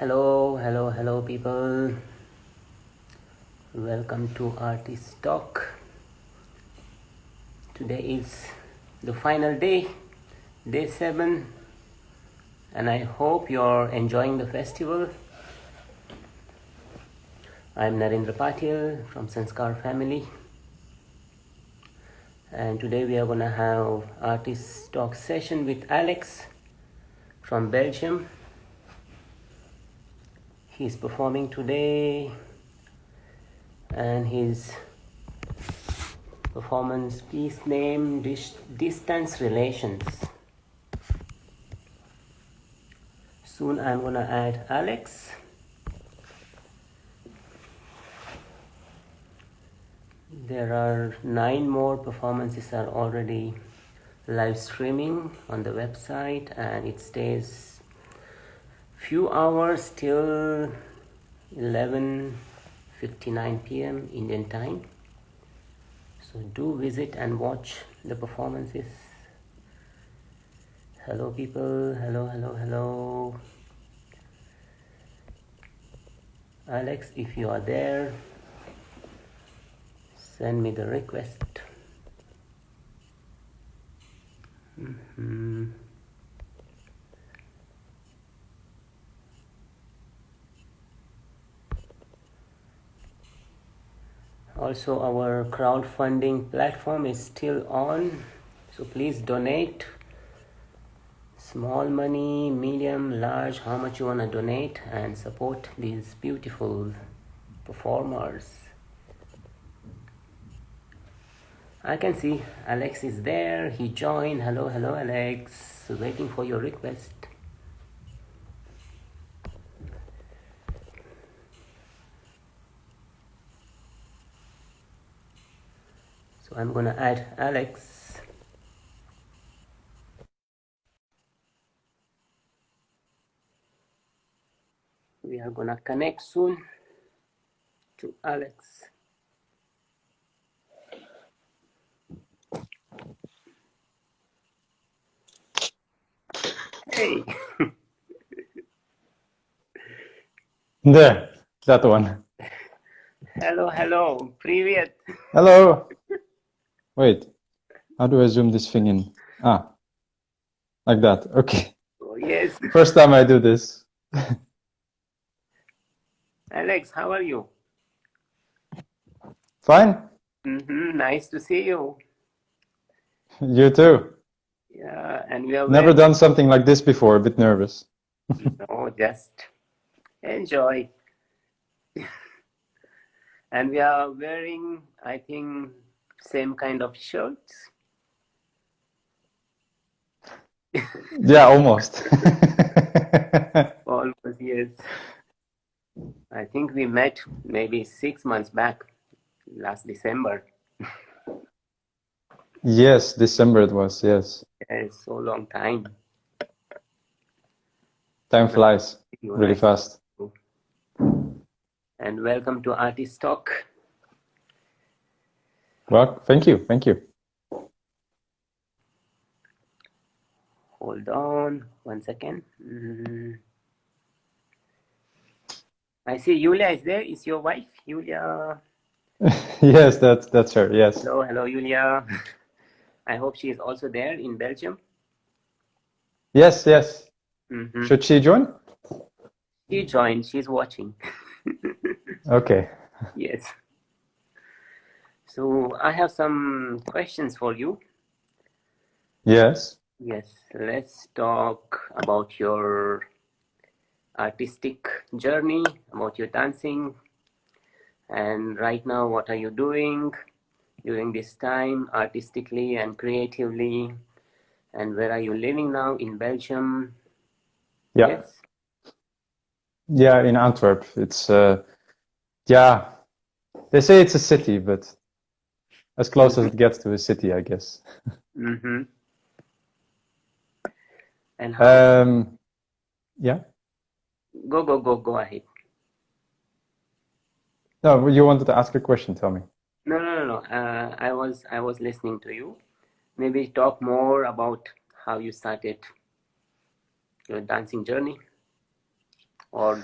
Hello people. Welcome to Artist Talk. Today is the final day, day 7, and I hope you're enjoying the festival. I'm Narendra Patil from Sanskar family, and today we are gonna have Artist Talk session with Alex from Belgium. He's performing today, and his performance piece name Distance Relations. Soon I'm gonna add Alex. There are 9 more performances are already live streaming on the website, and it stays few hours till 11:59 p.m. Indian time. So do visit and watch the performances. Hello people, hello. Alex, if you are there, send me the request. Also, our crowdfunding platform is still on, so please donate. Small money, medium, large, how much you want to donate and support these beautiful performers. I can see Alex is there. He joined. Hello Alex. Waiting for your request. So I'm gonna add Alex. We are gonna connect soon to Alex. Hey. There, that one. Hello. Привет. Hello. Wait, how do I zoom this thing in? Like that. Okay. Oh, yes. First time I do this. Alex, how are you? Fine. Nice to see you. You too. Yeah, and we are Never done something like this before. A bit nervous. No, just enjoy. And we are wearing, I think, same kind of shirts. Yeah, almost. Almost, yes. I think we met maybe 6 months back, last December. Yes, December it was, yes. It's so long time. Time flies really Nice. fast. And welcome to Artist Talk. Well, thank you. Hold on 1 second. I see Yulia is there. Is your wife, Yulia? Yes, that's her, yes. Hello, Yulia. I hope she is also there in Belgium. Yes. Should she join? She joined. She's watching. Okay. Yes. So I have some questions for you. Yes. Yes. Let's talk about your artistic journey, about your dancing, and right now, what are you doing during this time, artistically and creatively, and where are you living now in Belgium? Yeah. Yes. Yeah, in Antwerp. It's yeah. They say it's a city, but as close as it gets to a city, I guess. And how? Yeah. Go ahead. No, you wanted to ask a question. Tell me. No. I was listening to you. Maybe talk more about how you started your dancing journey. or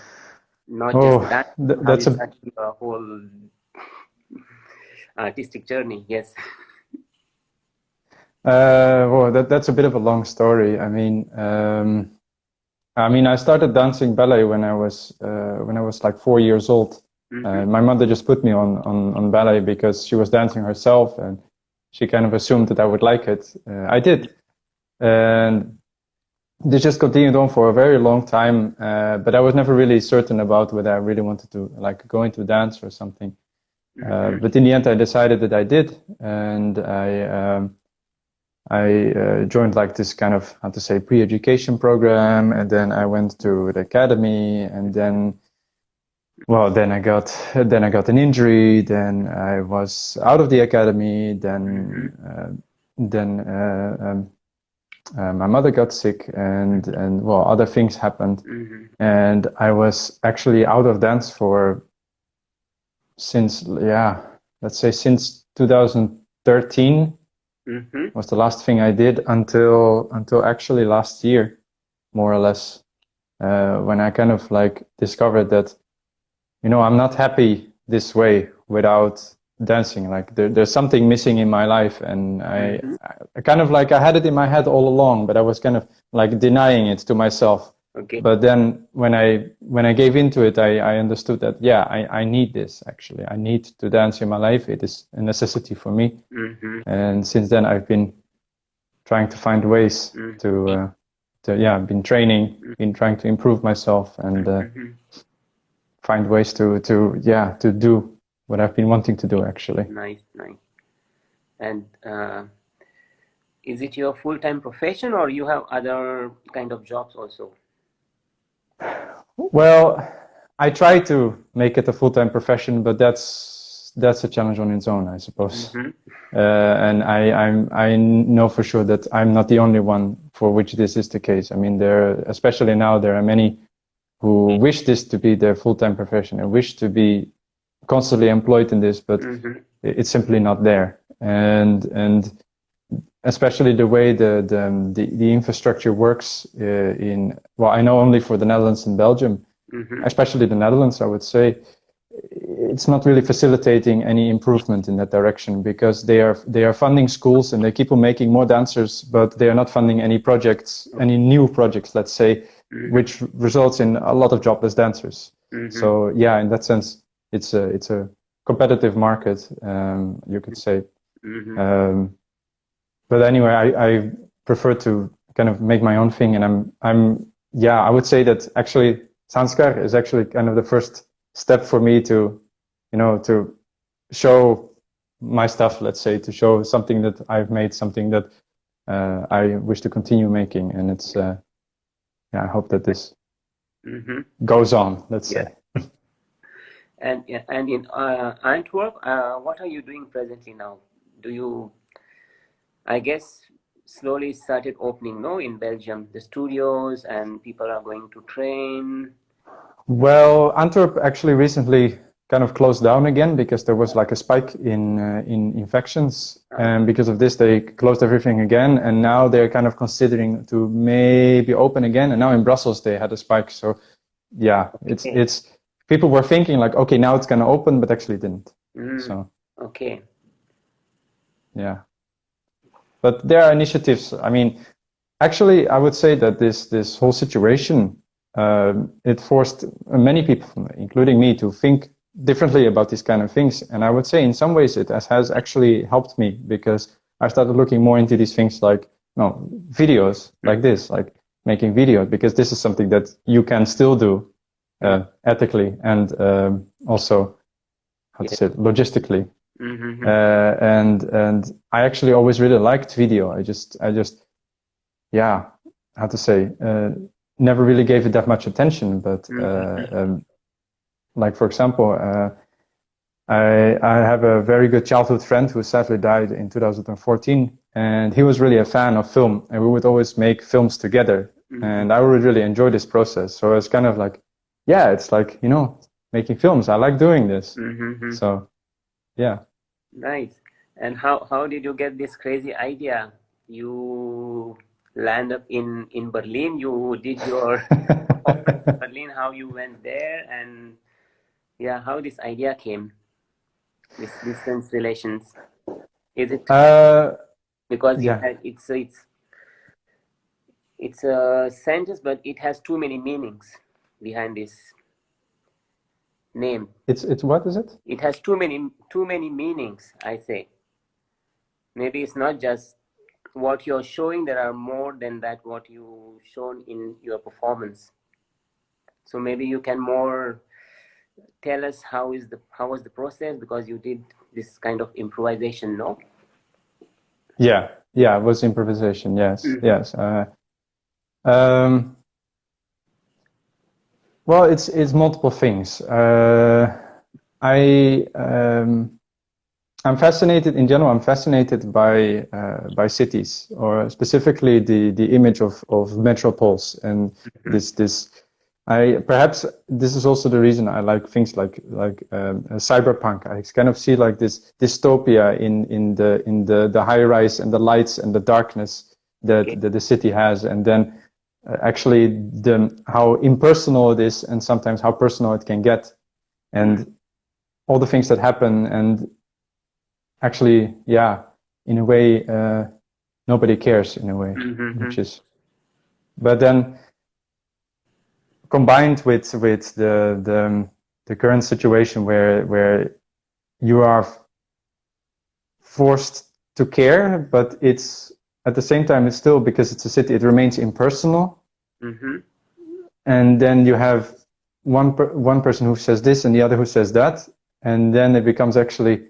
not Oh, just that? How you that's a started your whole artistic journey? Yes. well, that's a bit of a long story. I mean, I started dancing ballet when I was like 4 years old. Mm-hmm. My mother just put me on ballet because she was dancing herself, and she kind of assumed that I would like it. I did, and this just continued on for a very long time. But I was never really certain about whether I really wanted to like go into dance or something. Mm-hmm. But in the end, I decided that I did, and I joined like this kind of how to say pre-education program, and then I went to the academy, and then well, then I got an injury, then I was out of the academy, Mm-hmm. then my mother got sick, and well, other things happened, Mm-hmm. and I was actually out of dance for since yeah, let's say since 2013 Mm-hmm. was the last thing I did until actually last year, more or less, when I kind of like discovered that I'm not happy this way without dancing. Like there's something missing in my life, and Mm-hmm. I kind of like I had it in my head all along, but I was kind of like denying it to myself. Okay. But then when I gave into it, I understood that yeah, I need this actually. I need to dance in my life. It is a necessity for me. Mm-hmm. And since then, I've been trying to find ways to yeah, been training, been trying to improve myself, and Mm-hmm. find ways to yeah to do what I've been wanting to do actually. Nice, nice. And is it your full-time profession, or you have other kind of jobs also? Well, I try to make it a full-time profession, but that's a challenge on its own, I suppose. Mm-hmm. And I know for sure that I'm not the only one for which this is the case. I mean, especially now there are many who wish this to be their full-time profession and wish to be constantly employed in this, but Mm-hmm. it's simply not there. And especially the way the infrastructure works in well, I know only for the Netherlands and Belgium, Mm-hmm. especially the Netherlands, I would say it's not really facilitating any improvement in that direction because they are funding schools and they keep on making more dancers, but they are not funding any projects, any new projects, let's say, Mm-hmm. which results in a lot of jobless dancers. Mm-hmm. So yeah, in that sense, it's a competitive market, you could say. Mm-hmm. Um, but anyway, I prefer to kind of make my own thing, and yeah, I would say that actually Sanskar is actually kind of the first step for me to, to show my stuff, let's say, to show something that I've made, something that I wish to continue making, and it's yeah, I hope that this Mm-hmm. goes on, let's Yeah. say. And yeah, and in Antwerp, what are you doing presently now? Do you, I guess, slowly started opening, no, in Belgium, the studios, and people are going to train. Well, Antwerp actually recently kind of closed down again because there was like a spike in infections, and because of this, they closed everything again. And now they're kind of considering to maybe open again. And now in Brussels, they had a spike. So yeah, Okay. it's people were thinking like, okay, now it's going to open, but actually it didn't. So Okay. yeah, but there are initiatives. I mean, actually, I would say that this whole situation it forced many people, including me, to think differently about these kind of things. And I would say, in some ways, it has actually helped me because I started looking more into these things like no videos like this, like making videos, because this is something that you can still do ethically and also how to Yeah. say it, logistically. Mm-hmm. And I actually always really liked video. I just yeah, how to say, never really gave it that much attention. But like for example, I have a very good childhood friend who sadly died in 2014, and he was really a fan of film, and we would always make films together. Mm-hmm. And I would really enjoy this process. So it's kind of like, yeah, it's like making films. I like doing this. Mm-hmm. So yeah. Nice. And how did you get this crazy idea? You land up in Berlin. You did your performance in Berlin, how you went there, and yeah, how this idea came, this distance relations. Is it because yeah, it's a sentence, but it has too many meanings behind this name. it's what is it? It has too many meanings, I say. Maybe it's not just what you're showing, there are more than that what you shown in your performance. So maybe you can more tell us how was the process, because you did this kind of improvisation, no? Yeah, it was improvisation. Yes, Mm-hmm. yes. Um, well, it's multiple things. I'm fascinated in general. I'm fascinated by cities, or specifically the image of metropoles, and this. I perhaps this is also the reason I like things like cyberpunk. I kind of see like this dystopia in the high rise and the lights and the darkness Okay. that the city has, and then actually how impersonal it is, and sometimes how personal it can get, and all the things that happen, and actually, yeah, in a way, nobody cares in a way, Mm-hmm. which is, but then combined with the current situation where you are forced to care, but it's at the same time, it's still, because it's a city, it remains impersonal. Mm-hmm. And then you have one person who says this and the other who says that, and then it becomes actually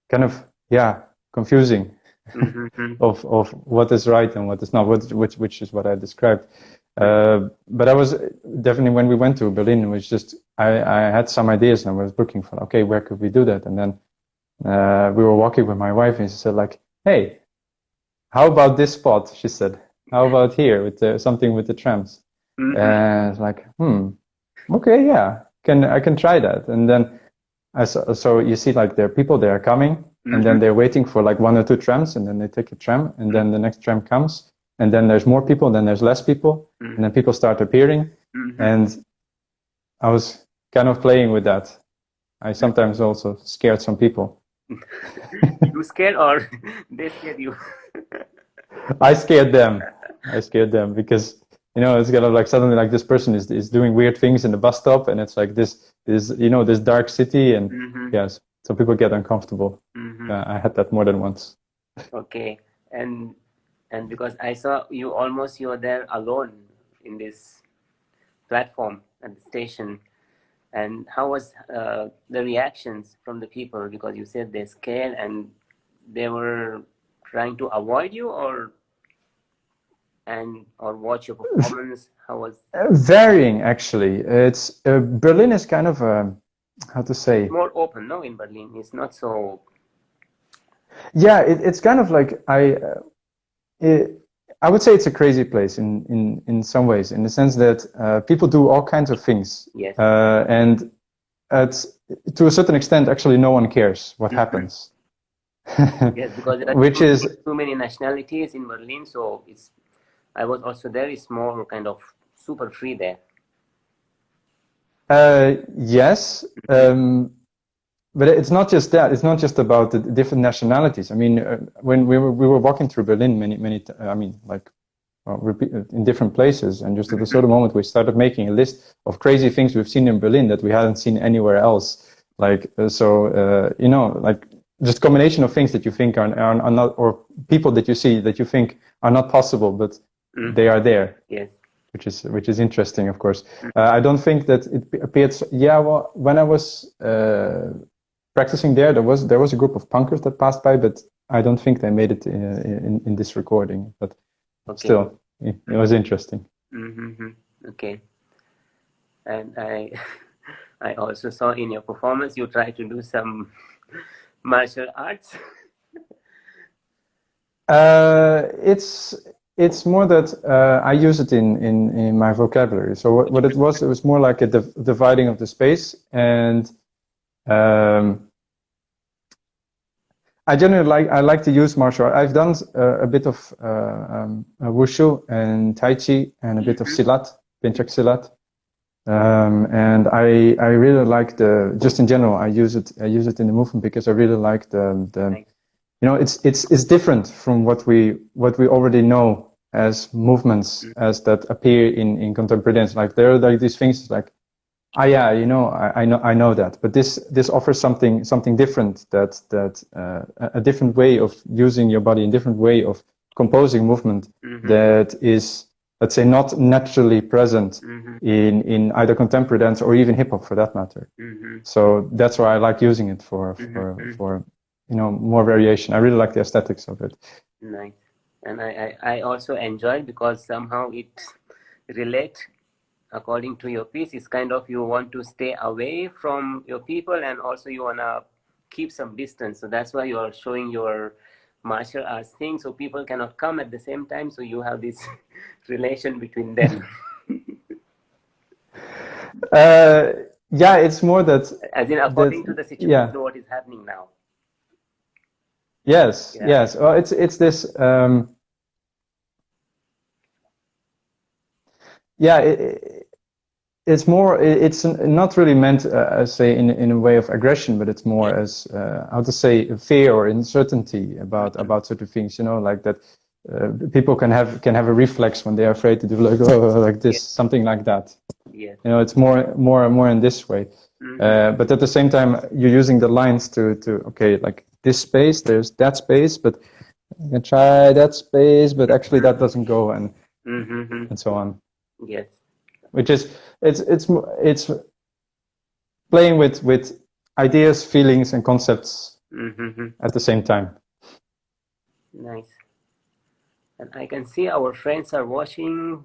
kind of, yeah, confusing. Mm-hmm. of what is right and what is not, which is what I described. But I was definitely, when we went to Berlin, it was just I had some ideas and I was looking for, okay, where could we do that? And then we were walking with my wife, and she said like, hey, how about this spot? She said, how about here with something with the trams? Mm-hmm. And it's like, okay, yeah, I can try that. And then so you see, like, there are people, they are coming, and then they're waiting for like one or two trams, and then they take a tram, and then the next tram comes, and then there's more people, and then there's less people, and then people start appearing. And I was kind of playing with that. I sometimes also scared some people. You scared, or they scared you? I scared them. Because, it's kind of like suddenly like this person is doing weird things in the bus stop, and it's like this dark city, and yes, so people get uncomfortable. I had that more than once. Okay, and because I saw you were there alone in this platform at the station, and how was the reactions from the people? Because you said they're scared and they were trying to avoid you, or watch your performance. How was Varying, actually. It's Berlin is kind of how to say. more open? No, in Berlin, it's not so. Yeah, it's kind of like I would say it's a crazy place in some ways, in the sense that people do all kinds of things. Yes. And to a certain extent, actually, no one cares what happens. Yes, because there are Which is too many nationalities in Berlin, so I was also there. It's more kind of super free there. yes, but it's not just that. It's not just about the different nationalities. I mean, when we were walking through Berlin I mean, like, in different places, and just at a certain moment we started making a list of crazy things we've seen in Berlin that we hadn't seen anywhere else. Like like just combination of things that you think are not, or people that you see that you think are not possible, but they are there. Yes. Which is interesting, of course. I don't think that it appeared. Yeah, well, when I was practicing there was a group of punkers that passed by, but I don't think they made it in this recording. But still, it was interesting. Okay. And I also saw in your performance you try to do some martial arts. It's more that I use it in my vocabulary. So what it was more like a dividing of the space, and I generally like to use martial art. I've done a bit of wushu and tai chi and a bit of silat, pencak silat. And I really like just in general, I use it in the movement because I really like the you know, it's different from what we already know as movements as that appear in contemporary dance. Like there are like these things like, yeah, you know, I know that, but this offers something different, a different way of using your body, a different way of composing movement that is, let's say, not naturally present in either contemporary dance or even hip hop for that matter. So that's why I like using it for you know, more variation. I really like the aesthetics of it. Nice. And I also enjoy because somehow it relates according to your piece. It's kind of you want to stay away from your people and also you want to keep some distance. So that's why you are showing your martial arts thing so people cannot come at the same time. So you have this relation between them. Yeah, it's more that... As in according to the situation, yeah. what is happening now. Yes, Yeah. yes. Well, it's this... yeah, it's more, it's not really meant as say in a way of aggression, but it's more as how to say, fear or uncertainty about certain things, you know, like that people can have a reflex when they are afraid to do like, oh, like this, something like that. Yes. You know, it's more in this way. But at the same time, you're using the lines to okay, like this space, there's that space, but you can try that space, but actually that doesn't go, and so on. Yes. Which is it's playing with ideas, feelings, and concepts at the same time. Nice. And I can see our friends are watching.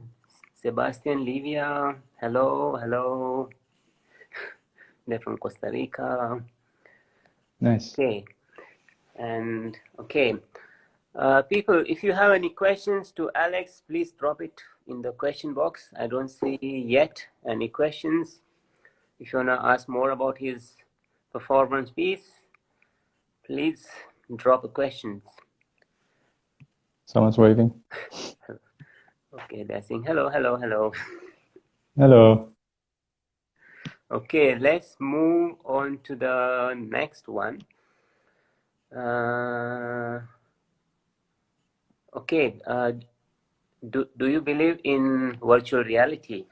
Sebastian, Livia, hello, hello. They're from Costa Rica. Nice. Okay. And okay. People, if you have any questions to Alex, please drop it in the question box. I don't see yet any questions. If you want to ask more about his performance piece, please drop a question. Someone's waving. Okay, they're saying hello, hello, hello. Hello. Okay, let's move on to the next one. Okay, do you believe in virtual reality?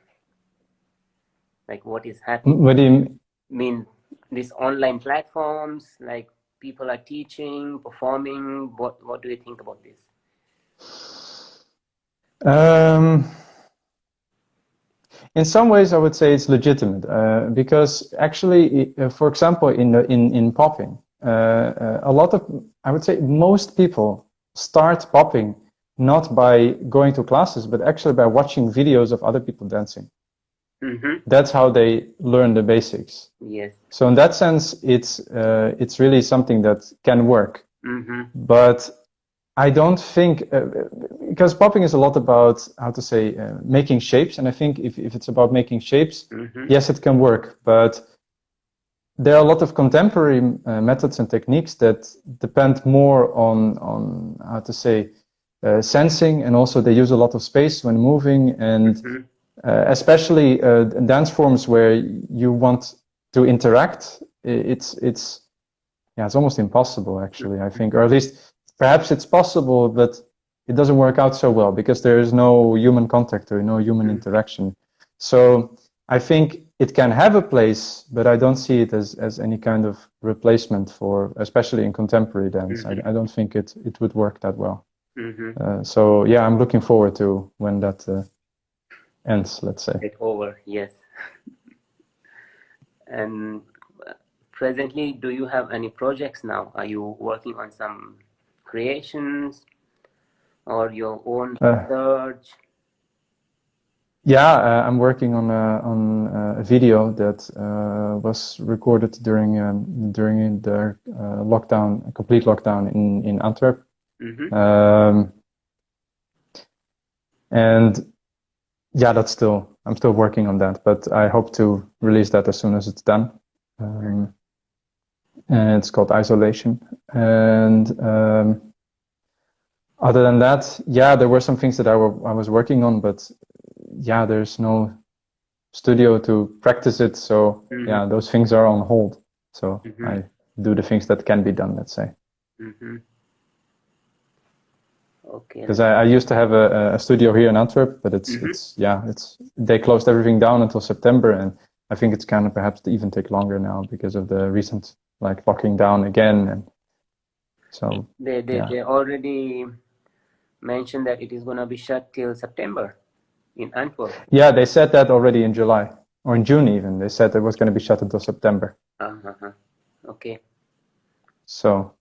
Like what is happening? What do you mean? These online platforms, like people are teaching, performing. What do you think about this? In some ways, I would say it's legitimate because actually, for example, in popping, a lot of, I would say, most people start popping not by going to classes, but actually by watching videos of other people dancing. That's how they learn the basics. Yes. So in that sense, it's really something that can work. But I don't think, because popping is a lot about, how to say, making shapes. And I think if it's about making shapes, yes, it can work. But there are a lot of contemporary methods and techniques that depend more on how to say, sensing. And also they use a lot of space when moving. And especially dance forms where you want to interact, it's almost impossible, actually, I think. Or at least perhaps it's possible, but it doesn't work out so well because there is no human contact or no human interaction. So I think it can have a place, but I don't see it as any kind of replacement for, especially in contemporary dance. I don't think it would work that well. So yeah, I'm looking forward to when that ends, let's say. Get over, yes. And presently, do you have any projects now? Are you working on some creations or your own research? Yeah, I'm working on a video that was recorded during the lockdown, complete lockdown in Antwerp. And yeah, I'm still working on that, but I hope to release that as soon as it's done. and it's called Isolation. And other than that, yeah, there were some things that I was working on, but yeah, there's no studio to practice it, so yeah, those things are on hold. So I do the things that can be done, let's say. Okay. Because I used to have a studio here in Antwerp, but they closed everything down until September, and I think it's kind of perhaps to even take longer now because of the recent like locking down again, and so they already mentioned that it is gonna be shut till September in Antwerp. Yeah, they said that already in July or in June even. They said it was going to be shut until September. Okay. So,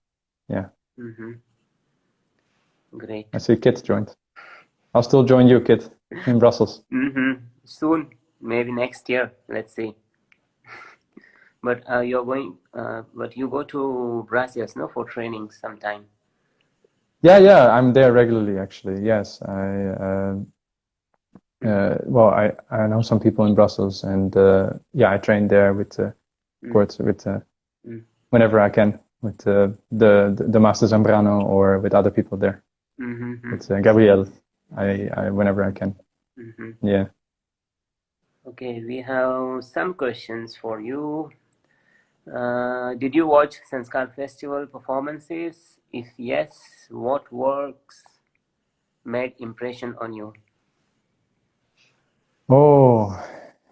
yeah. Great. I see Kit joined. I'll still join you, Kit, in Brussels. Soon, maybe next year. Let's see. But you're going. But you go to Brussels, no, for training sometime. Yeah, I'm there regularly actually. Yes, I know some people in Brussels, and I train there with, of course, with whenever I can with the Master Zambrano or with other people there. With Gabriel, I whenever I can. Yeah. Okay, we have some questions for you. Did you watch Sanskar Festival performances? If yes, what works made impression on you? Oh,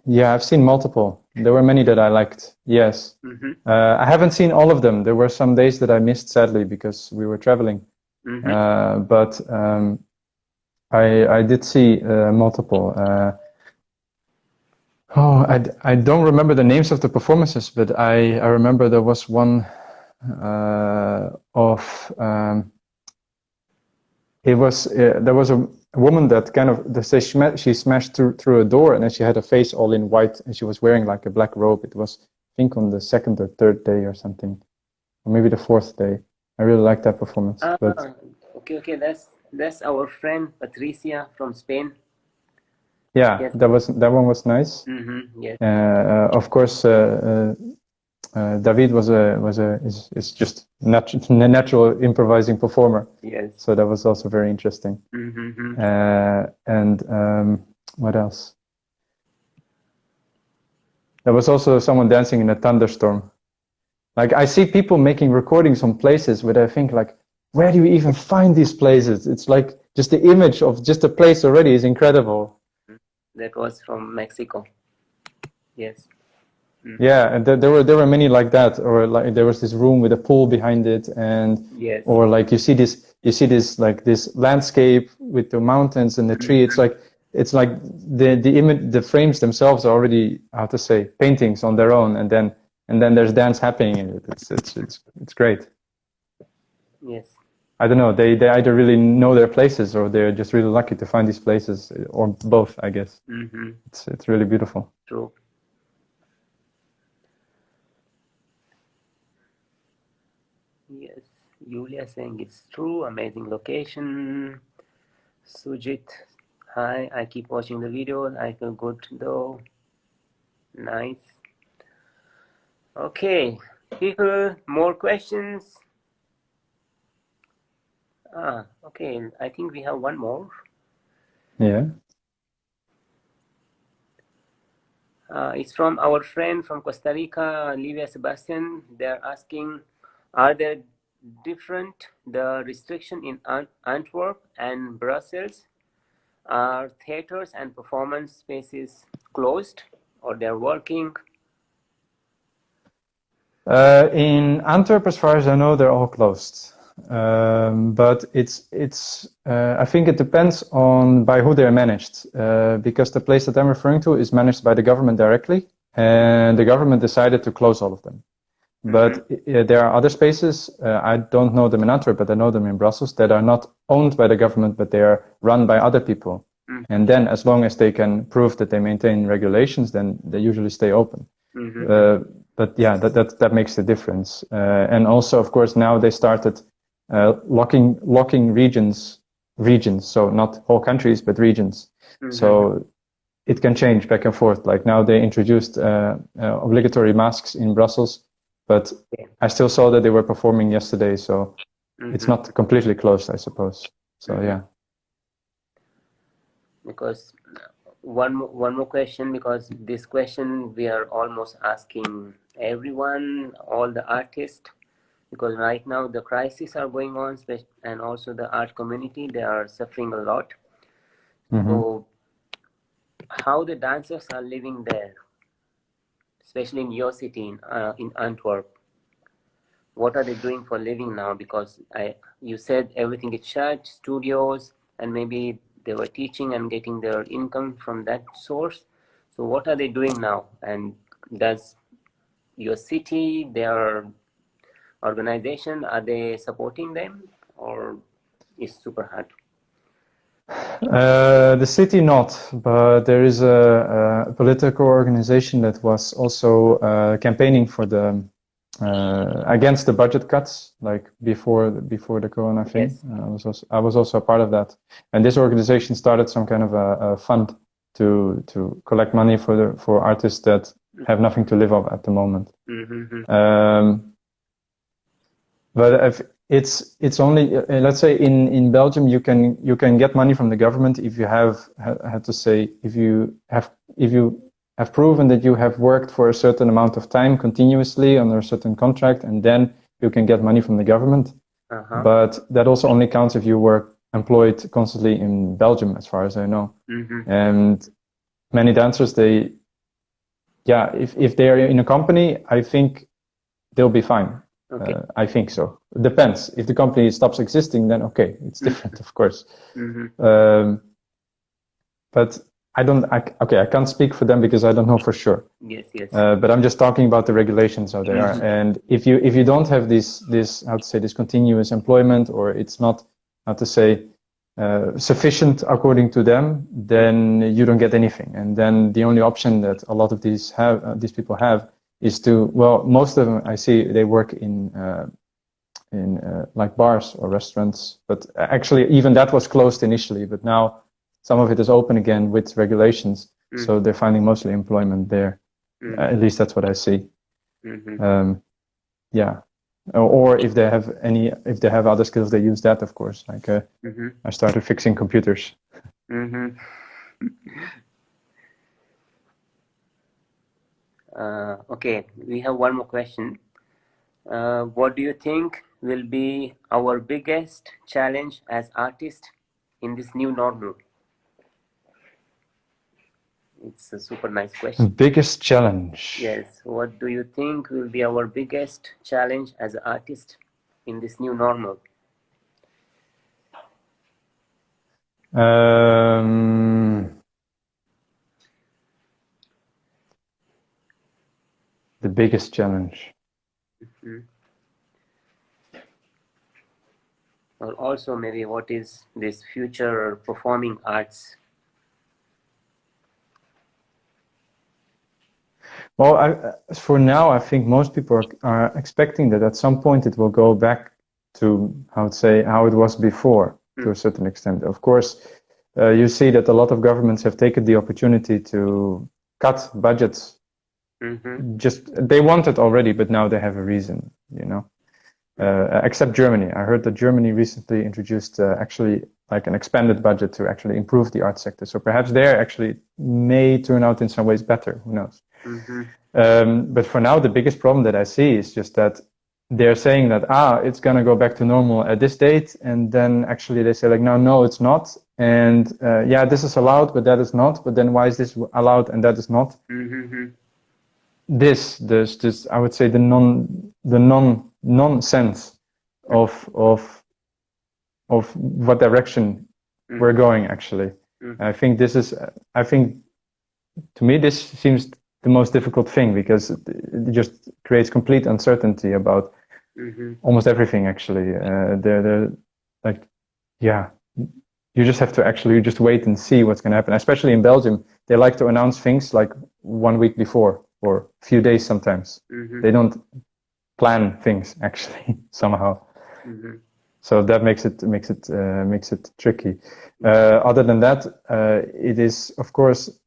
yeah, I've seen multiple. There were many that I liked. Yes. I haven't seen all of them. There were some days that I missed, sadly, because we were traveling. But I did see multiple. I don't remember the names of the performances, but I remember there was one of there was a woman that kind of she smashed through a door, and then she had a face all in white, and she was wearing like a black robe. It was, I think, on the second or third day or something, or maybe the fourth day. I really liked that performance. Okay, that's our friend Patricia from Spain. Yeah, yes. That one was nice. Yes. Of course, David is just a natural improvising performer. Yes. So that was also very interesting. And what else? There was also someone dancing in a thunderstorm. Like, I see people making recordings on places where I think, like, where do you even find these places? It's like just the image of just the place already is incredible. That was from Mexico. Yes. Yeah, and there were many like that, or like there was this room with a pool behind it, and yes. Or like you see this like this landscape with the mountains and the tree. It's like the image, the frames themselves are already, how to say, paintings on their own, and then there's dance happening in it. It's great. Yes. I don't know. They either really know their places, or they're just really lucky to find these places, or both, I guess. It's really beautiful. True. Yes, Julia saying it's true. Amazing location. Sujit, hi. I keep watching the video. I feel good though. Nice. Okay, people, more questions? Okay. I think we have one more. Yeah. It's from our friend from Costa Rica, Livia Sebastian. They're asking, are there different the restriction in Antwerp and Brussels? Are theaters and performance spaces closed, or they're working? In Antwerp, as far as I know, they're all closed. But I think it depends on by who they're managed, because the place that I'm referring to is managed by the government directly, and the government decided to close all of them. But there are other spaces, I don't know them in Antwerp, but I know them in Brussels, that are not owned by the government, but they are run by other people. And then as long as they can prove that they maintain regulations, then they usually stay open. But yeah, that makes the difference. And also, of course, now they started locking regions, so not whole countries, but regions. So it can change back and forth. Like now they introduced obligatory masks in Brussels, But I still saw that they were performing yesterday, so it's not completely closed, I suppose. So yeah. Because one more question, because this question we are almost asking everyone, all the artists, because right now the crises are going on, and also the art community, they are suffering a lot. So how the dancers are living there, especially in your city, in Antwerp, what are they doing for living now? Because you said everything is shut, studios, and maybe they were teaching and getting their income from that source. So what are they doing now? And does your city, their organization, are they supporting them, or is super hard? The city not, but there is a political organization that was also campaigning for the against the budget cuts, like before the Corona thing. Yes. I was also a part of that, and this organization started some kind of a fund to collect money for artists that have nothing to live off at the moment. But it's only let's say in Belgium you can get money from the government if you have had to say if you have proven that you have worked for a certain amount of time continuously under a certain contract, and then you can get money from the government. But that also only counts if you were employed constantly in Belgium, as far as I know. And many dancers, if they are in a company, I think they'll be fine. I think so. It depends. If the company stops existing, then okay, it's different, of course. But I can't speak for them because I don't know for sure. Yes. But I'm just talking about the regulations how they are. And if you don't have this how to say this continuous employment, or it's not how to say sufficient according to them, then you don't get anything. And then the only option that a lot of these people have is to, well, most of them I see they work in like bars or restaurants, but actually even that was closed initially, but now some of it is open again with regulations, so they're finding mostly employment there. At least that's what I see. Or if they have other skills, they use that, of course. Like I started fixing computers. Okay, we have one more question. What do you think will be our biggest challenge as artists in this new normal? It's a super nice question. Biggest challenge? Yes. What do you think will be our biggest challenge as an artist in this new normal? The biggest challenge. Or also maybe what is this future performing arts? Well, for now, I think most people are expecting that at some point it will go back to how it was before, to a certain extent. Of course, you see that a lot of governments have taken the opportunity to cut budgets. Just they want it already, but now they have a reason, except Germany. I heard that Germany recently introduced actually like an expanded budget to actually improve the art sector. So perhaps there actually may turn out in some ways better. Who knows? But for now, the biggest problem that I see is just that they're saying that it's gonna go back to normal at this date, and then actually they say like no, it's not, and this is allowed, but that is not. But then why is this allowed and that is not? This I would say the nonsense of what direction we're going actually. I think to me this seems the most difficult thing, because it just creates complete uncertainty about almost everything actually. They're like, you just have to actually just wait and see what's going to happen. Especially in Belgium, they like to announce things like 1 week before or a few days sometimes. They don't plan things actually somehow. So that makes it tricky. Other than that, it is of course,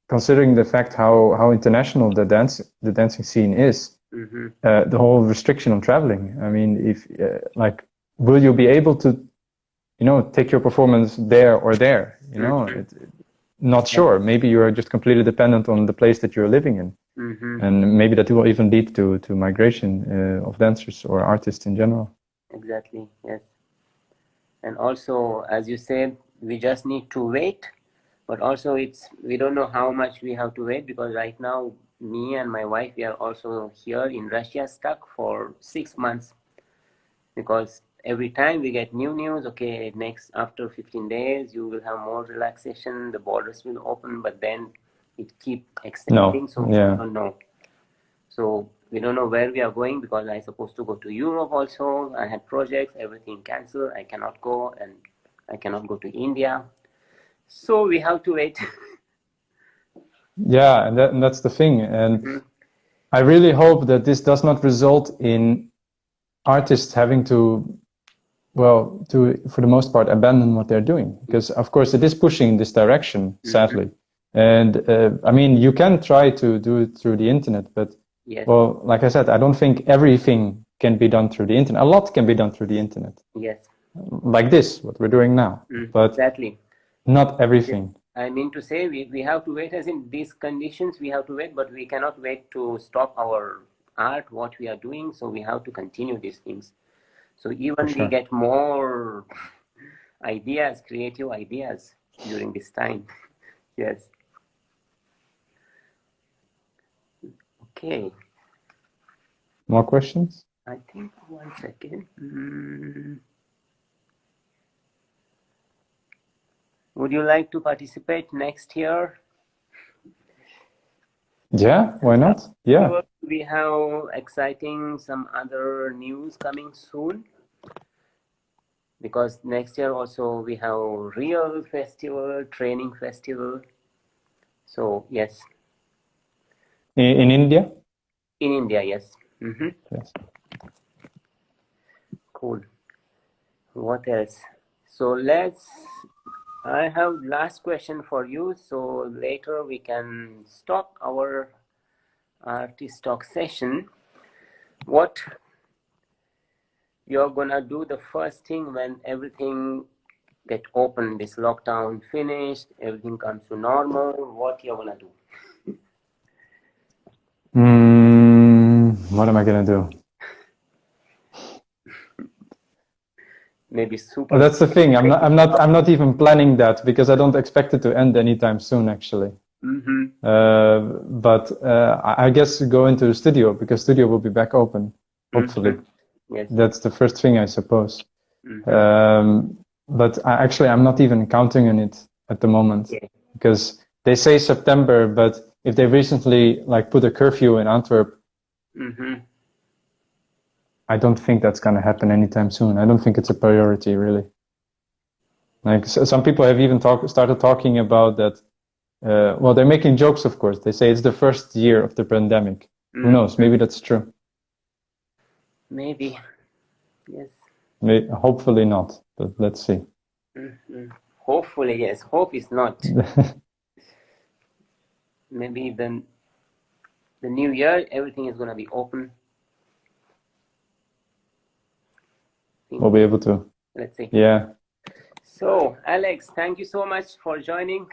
considering the fact how international the dancing scene is, the whole restriction on traveling. I mean, if like, will you be able to, take your performance there or there? Not sure. Maybe you are just completely dependent on the place that you're living in, and maybe that will even lead to migration of dancers or artists in general. Exactly. Yes. And also, as you said, we just need to wait. But also, we don't know how much we have to wait, because right now, me and my wife, we are also here in Russia, stuck for 6 months, because every time we get new news, okay, next after 15 days you will have more relaxation, the borders will open, but then it keep extending. So we don't know. So we don't know where we are going, because I supposed to go to Europe also. I had projects, everything canceled. I cannot go, and I cannot go to India. So we have to wait. Yeah, and that's the thing. And I really hope that this does not result in artists having to, for the most part, abandon what they're doing. Because, of course, it is pushing in this direction, sadly. And, I mean, you can try to do it through the internet, but, well, like I said, I don't think everything can be done through the internet. A lot can be done through the internet. Yes. Like this, what we're doing now. But exactly. Not everything. I mean to say, we have to wait, as in these conditions, we have to wait, but we cannot wait to stop our art, what we are doing. So we have to continue these things. So even we get more ideas, creative ideas during this time. Yes. Okay. More questions? I think 1 second. Would you like to participate next year? Yeah, why not? Yeah. We have exciting some other news coming soon, because next year also we have real festival, training festival. So yes. In India? In India, yes. Yes. Cool. What else? So I have last question for you. So later we can stop our artist talk session. What you're gonna do the first thing when everything get open, this lockdown finished, everything comes to normal, what you're gonna do? What am I gonna do? Maybe super. Well, that's the thing. I'm not even planning that, because I don't expect it to end anytime soon, actually. But I guess go into the studio, because studio will be back open, hopefully. Yes. That's the first thing, I suppose. But I'm not even counting on it at the moment, because they say September, but if they recently put a curfew in Antwerp, I don't think that's going to happen anytime soon. I don't think it's a priority, really. Some people have even started talking about that. Well, they're making jokes, of course. They say it's the first year of the pandemic. Who knows? Maybe that's true. Maybe. Yes. Hopefully not, but let's see. Hopefully, yes. Hope is not. Maybe then the new year, everything is going to be open. We'll be able to. Let's see. Yeah. So, Alex, thank you so much for joining.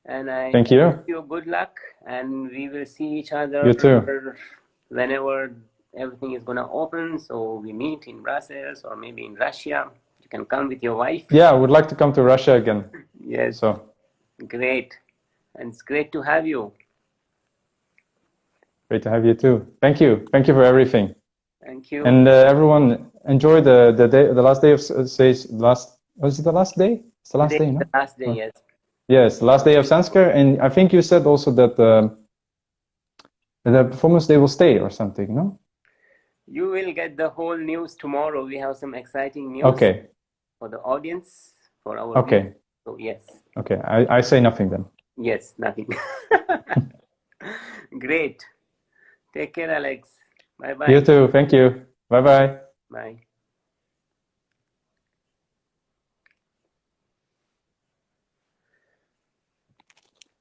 And I thank you. wish you good luck. And we will see each other you too. Whenever everything is going to open. So we meet in Brussels or maybe in Russia. You can come with your wife. Yeah, I would like to come to Russia again. Yes. So great. And it's great to have you. Great to have you too. Thank you. Thank you for everything. Thank you. And everyone, enjoy the last day of was it the last day? It's the last day, no? The last day, yes. Yes, the last day of Sanskar. And I think you said also that the performance day will stay or something, no? You will get the whole news tomorrow. We have some exciting news. Okay. For the audience, for our Okay. viewers. So yes. Okay, I say nothing then. Yes, nothing. Great. Take care, Alex. Bye-bye. You too. Thank you. Bye-bye. Bye.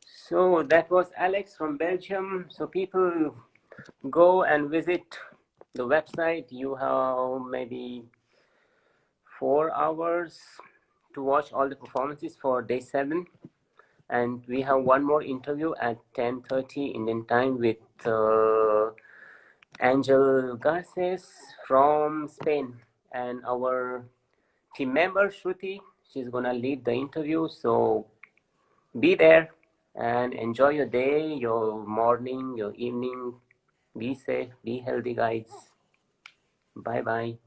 So that was Alex from Belgium. So people, go and visit the website. You have maybe 4 hours to watch all the performances for day 7, and we have one more interview at 10:30 Indian time with Angel Garces from Spain, and our team member Shruti, she's gonna lead the interview. So be there and enjoy your day, your morning, your evening. Be safe, be healthy, guys. Bye bye.